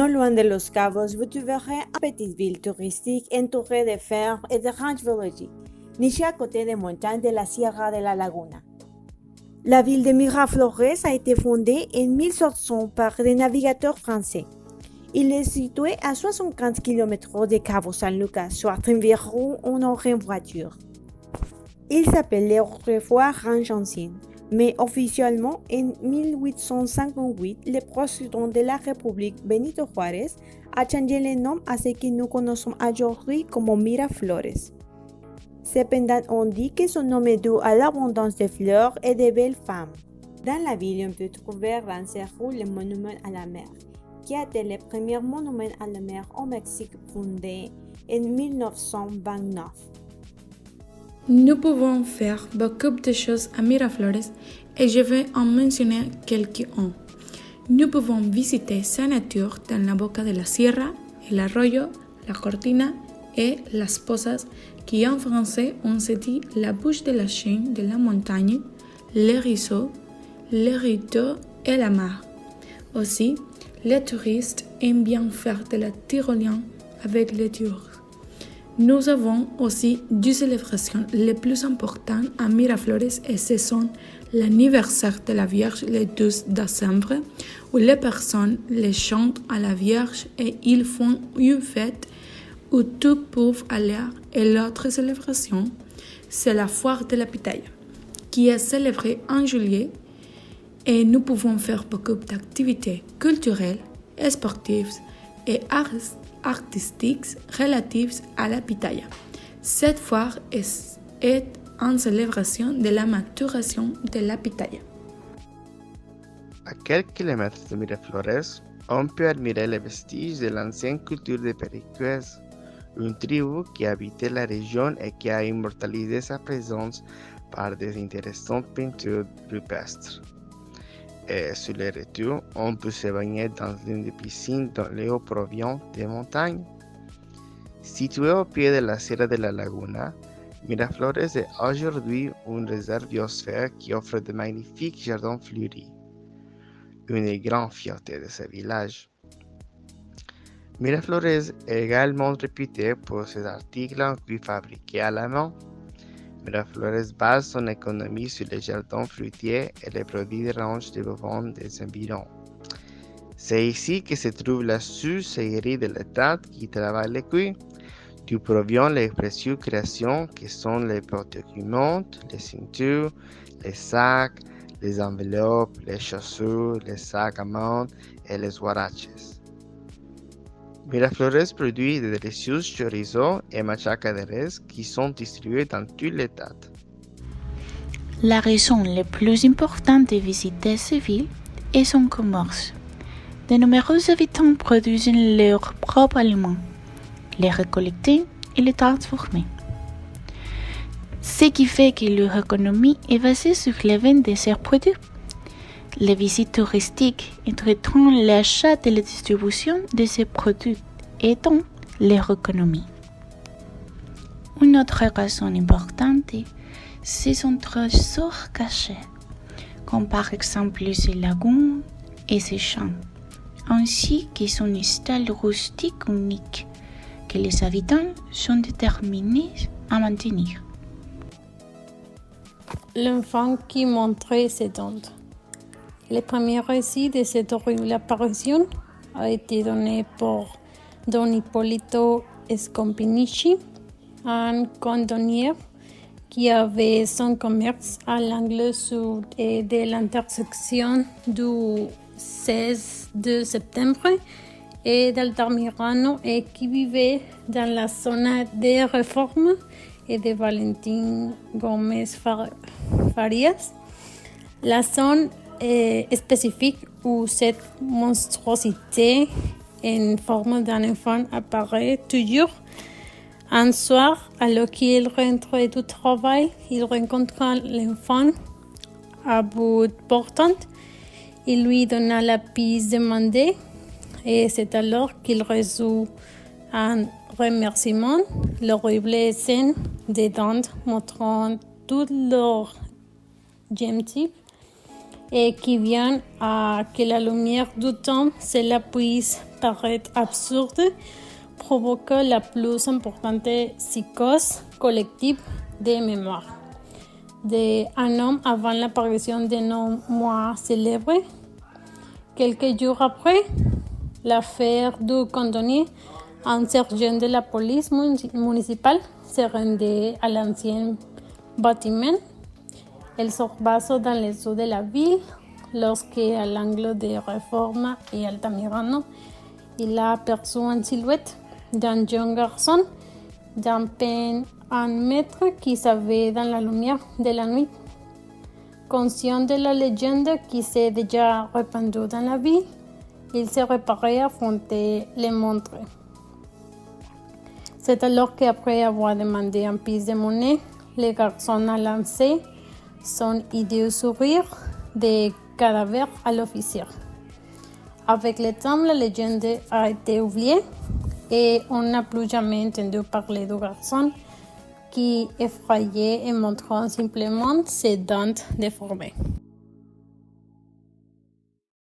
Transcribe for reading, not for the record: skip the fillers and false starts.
Non loin de Los Cabos, vous trouverez une petite ville touristique entourée de fermes et de ranchs biologiques, nichée à côté des montagnes de la Sierra de la Laguna. La ville de Miraflores a été fondée en 1700 par des navigateurs français. Il est situé à 75 km de Cabo San Lucas, soit environ 1 heure en voiture. Il s'appelait autrefois Ranch Ancien, mais officiellement en 1858, le président de la République, Benito Juárez, a changé le nom à ce que nous connaissons aujourd'hui comme Miraflores. Cependant, on dit que son nom est dû à l'abondance de fleurs et de belles femmes. Dans la ville, on peut trouver dans ces rues le monument à la mer, qui a été le premier monument à la mer au Mexique fondé en 1929. Nous pouvons faire beaucoup de choses à Miraflores et je vais en mentionner quelques-uns. Nous pouvons visiter sa nature dans la boca de la Sierra, el arroyo, la cortina et las pozas, qui en français on se dit la bouche de la chaîne de la montagne, les ruisseaux, les rideaux et la mer. Aussi, les touristes aiment bien faire de la tyrolien avec les tours. Nous avons aussi deux célébrations les plus importantes à Miraflores et ce sont l'anniversaire de la Vierge le 12 décembre où les personnes les chantent à la Vierge et ils font une fête où tous peuvent aller et l'autre célébration, c'est la foire de la pitaya qui est célébrée en juillet et nous pouvons faire beaucoup d'activités culturelles, sportives et artistiques relatives à la pitaya. Cette foire est en célébration de la maturation de la pitaya. À quelques kilomètres de Miraflores, on peut admirer les vestiges de l'ancienne culture des Periqués, une tribu qui habitait la région et qui a immortalisé sa présence par des intéressantes peintures rupestres. Et sur les retours, on peut se baigner dans une des piscines dans les hauts provinces des montagnes. Située au pied de la Sierra de la Laguna, Miraflores est aujourd'hui une réserve biosphère qui offre de magnifiques jardins fleuris. Une des grandes fiertés de ce village. Miraflores est également réputée pour ses articles en cuir fabriqués à la main. Miraflores base son économie sur les jardins fruitiers et les produits de ranch de bovins des environs. C'est ici que se trouve la sucrerie de l'État qui travaille les cuirs, d'où provient les précieuses créations que sont les porte-documents, les ceintures, les sacs, les enveloppes, les chaussures, les sacs à main et les huaraches. Miraflores produit de délicieux chorizo et machaca de res qui sont distribués dans tout l'État. La raison la plus importante de visiter cette ville est son commerce. De nombreux habitants produisent leurs propres aliments, les récolter et les transformer. Ce qui fait que leur économie est basée sur la vente de ces produits. Les visites touristiques entretiennent l'achat et la distribution de ces produits, aidant leur économie. Une autre raison importante, c'est son trésor caché, comme par exemple ses lagunes et ses champs, ainsi que son style rustique unique que les habitants sont déterminés à maintenir. L'enfant qui montrait ses dents. Le premier récit de cette horrible apparition a été donné par Don Hipólito Scampinici, un cantonnier qui avait son commerce à l'angle sud de l'intersection du 16 de septembre et d'Altamirano et qui vivait dans la zone de Réforme et de Valentin Gómez Farias. La zone spécifique où cette monstruosité en forme d'un enfant apparaît toujours. Un soir, alors qu'il rentrait du travail, il rencontra l'enfant à bout portant. Il lui donna la piste demandée et c'est alors qu'il reçut un remerciement. L'horrible scène des dents montrant tout leur gencive et qui vient à que la lumière du temps se la puisse paraît absurde, provoqua la plus importante psychose collective des mémoires. Un homme avant l'apparition de nos mois célèbres. Quelques jours après, l'affaire du condamné, un sergent de la police municipale se rendait à l'ancien bâtiment, El Sorbazo, dans le sud de la ville, lorsque, à l'angle de Reforma et Altamirano, il a aperçu en silhouette d'un jeune garçon d'à peine 1 mètre qui s'avait dans la lumière de la nuit. Conscient de la légende qui s'est déjà répandue dans la ville, il s'est préparé à affronter les monstres. C'est alors qu'après avoir demandé un pièce de monnaie, le garçon a lancé son hideeux sourire de cadavre à l'officier. Avec le temps, la légende a été oubliée et on n'a plus jamais entendu parler du garçon qui effrayait et montrant simplement ses dents déformées.